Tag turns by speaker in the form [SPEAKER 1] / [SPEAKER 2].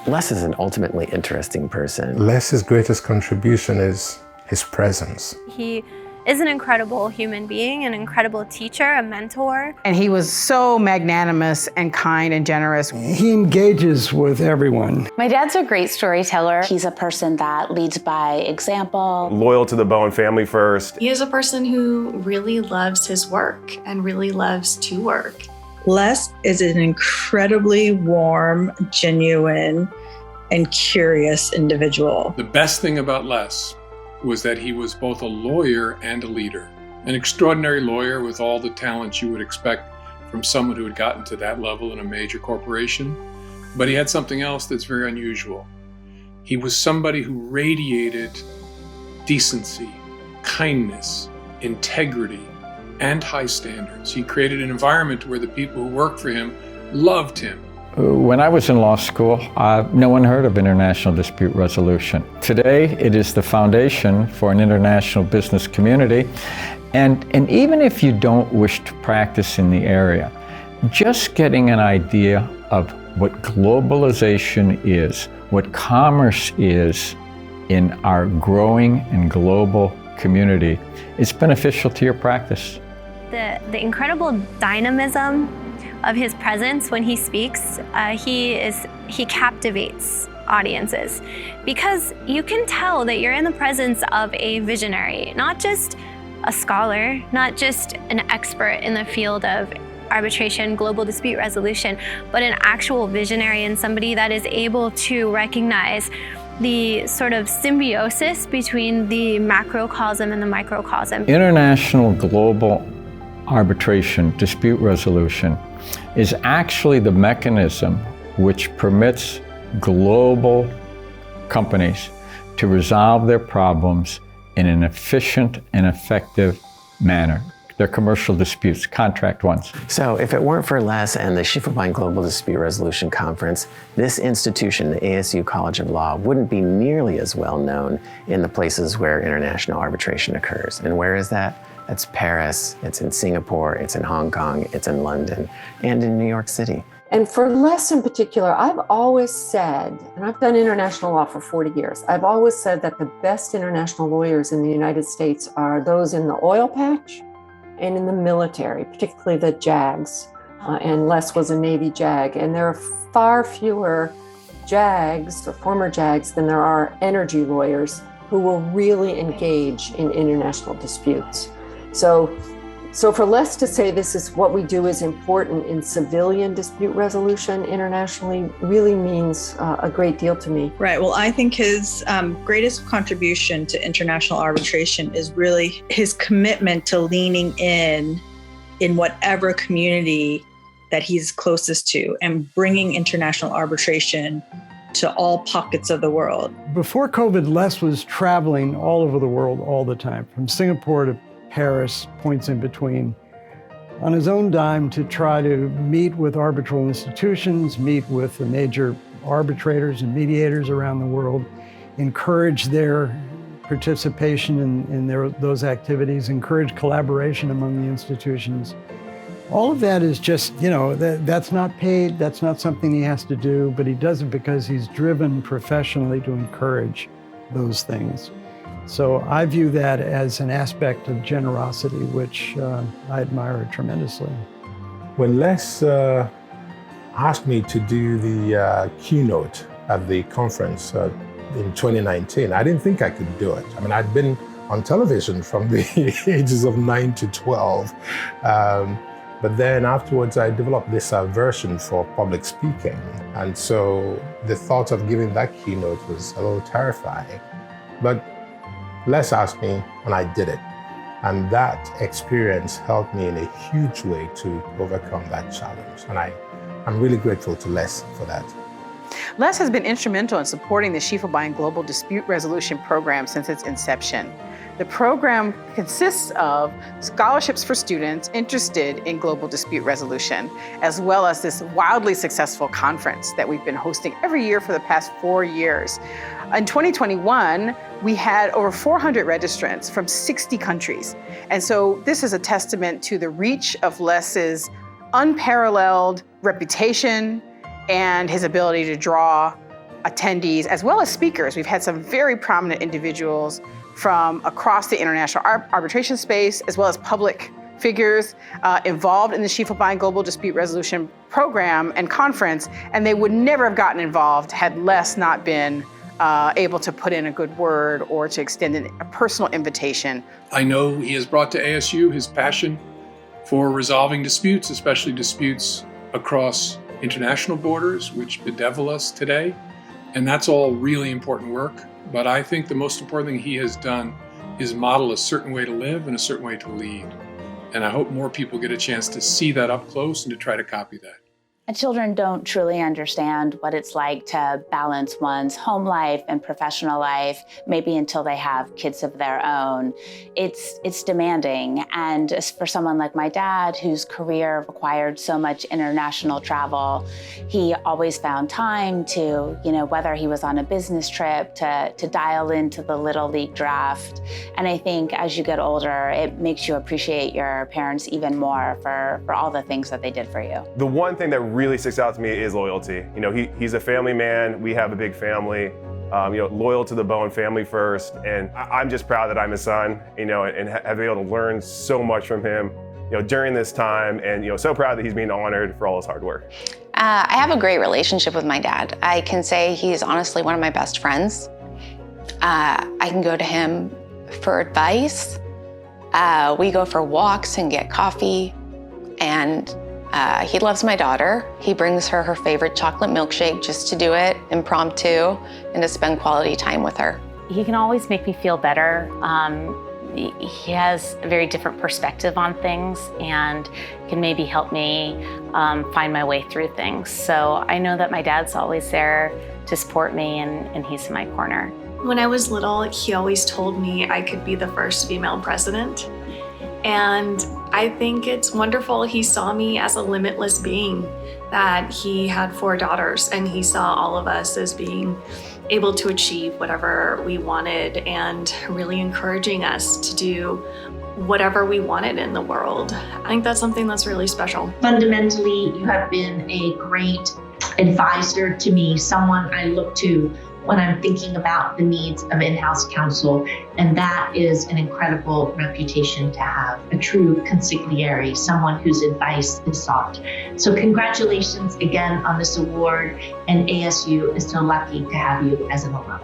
[SPEAKER 1] Les is an ultimately interesting person.
[SPEAKER 2] Les's greatest contribution is his presence.
[SPEAKER 3] He is an incredible human being, an incredible teacher, a mentor.
[SPEAKER 4] And he was so magnanimous and kind and generous.
[SPEAKER 5] He engages with everyone.
[SPEAKER 6] My dad's a great storyteller. He's a person that leads by example.
[SPEAKER 7] Loyal to the Bowen family first.
[SPEAKER 8] He is a person who really loves his work and really loves to work.
[SPEAKER 9] Les is an incredibly warm, genuine, and curious individual.
[SPEAKER 10] The best thing about Les was that he was both a lawyer and a leader. An extraordinary lawyer with all the talents you would expect from someone who had gotten to that level in a major corporation. But he had something else that's very unusual. He was somebody who radiated decency, kindness, integrity, and high standards. He created an environment where the people who worked for him loved him.
[SPEAKER 11] When I was in law school, no one heard of international dispute resolution. Today, it is the foundation for an international business community. And even if you don't wish to practice in the area, just getting an idea of what globalization is, what commerce is in our growing and global community, is beneficial to your practice.
[SPEAKER 3] The incredible dynamism of his presence when he speaks, he captivates audiences because you can tell that you're in the presence of a visionary, not just a scholar, not just an expert in the field of arbitration, global dispute resolution, but an actual visionary and somebody that is able to recognize the sort of symbiosis between the macrocosm and the microcosm.
[SPEAKER 11] International global arbitration, dispute resolution, is actually the mechanism which permits global companies to resolve their problems in an efficient and effective manner. They're commercial disputes, contract ones.
[SPEAKER 1] So if it weren't for Les and the Schiefelbein Global Dispute Resolution Conference, this institution, the ASU College of Law, wouldn't be nearly as well known in the places where international arbitration occurs. And where is that? It's Paris, it's in Singapore, it's in Hong Kong, it's in London, and in New York City.
[SPEAKER 12] And for Les in particular, I've always said, and I've done international law for 40 years, I've always said that the best international lawyers in the United States are those in the oil patch and in the military, particularly the JAGs. And Les was a Navy JAG, and there are far fewer JAGs or former JAGs than there are energy lawyers who will really engage in international disputes. So for Les to say this is what we do is important in civilian dispute resolution internationally really means a great deal to me.
[SPEAKER 9] Right. Well, I think his greatest contribution to international arbitration is really his commitment to leaning in whatever community that he's closest to and bringing international arbitration to all pockets of the world.
[SPEAKER 5] Before COVID, Les was traveling all over the world all the time, from Singapore to Paris, points in between, on his own dime to try to meet with arbitral institutions, meet with the major arbitrators and mediators around the world, encourage their participation in those activities, encourage collaboration among the institutions. All of that is just, that's not paid, that's not something he has to do, but he does it because he's driven professionally to encourage those things. So I view that as an aspect of generosity, which I admire tremendously.
[SPEAKER 2] When Les asked me to do the keynote at the conference in 2019, I didn't think I could do it. I mean, I'd been on television from the ages of 9 to 12. But then afterwards, I developed this aversion for public speaking. And so the thought of giving that keynote was a little terrifying. But Les asked me, and I did it. And that experience helped me in a huge way to overcome that challenge. And I'm really grateful to Les for that.
[SPEAKER 4] Les has been instrumental in supporting the Schiefelbein Global Dispute Resolution program since its inception. The program consists of scholarships for students interested in global dispute resolution, as well as this wildly successful conference that we've been hosting every year for the past 4 years. In 2021, we had over 400 registrants from 60 countries. And so this is a testament to the reach of Les's unparalleled reputation and his ability to draw attendees, as well as speakers. We've had some very prominent individuals from across the international arbitration space, as well as public figures involved in the Schiefelbein Global Dispute Resolution program and conference, and they would never have gotten involved had Les not been able to put in a good word or to extend a personal invitation.
[SPEAKER 10] I know he has brought to ASU his passion for resolving disputes, especially disputes across international borders, which bedevil us today. And that's all really important work. But I think the most important thing he has done is model a certain way to live and a certain way to lead. And I hope more people get a chance to see that up close and to try to copy that.
[SPEAKER 6] Children don't truly understand what it's like to balance one's home life and professional life, maybe until they have kids of their own. It's demanding. And for someone like my dad, whose career required so much international travel, he always found time to, whether he was on a business trip, to dial into the Little League draft. And I think as you get older, it makes you appreciate your parents even more for all the things that they did for you.
[SPEAKER 7] The one thing that really sticks out to me is loyalty. He's a family man. We have a big family. Loyal to the bone, family first. And I'm just proud that I'm his son. And have been able to learn so much from him. During this time, and so proud that he's being honored for all his hard work.
[SPEAKER 13] I have a great relationship with my dad. I can say he's honestly one of my best friends. I can go to him for advice. We go for walks and get coffee, and he loves my daughter. He brings her favorite chocolate milkshake just to do it impromptu and to spend quality time with her.
[SPEAKER 14] He can always make me feel better. He has a very different perspective on things and can maybe help me find my way through things. So I know that my dad's always there to support me, and he's in my corner.
[SPEAKER 8] When I was little, he always told me I could be the first female president. And I think it's wonderful. He saw me as a limitless being, that he had 4 daughters, and he saw all of us as being able to achieve whatever we wanted and really encouraging us to do whatever we wanted in the world. I think that's something that's really special.
[SPEAKER 15] Fundamentally, you have been a great advisor to me, someone I look to when I'm thinking about the needs of in-house counsel, and that is an incredible reputation to have, a true consigliere, someone whose advice is sought. So congratulations again on this award, and ASU is so lucky to have you as an alum.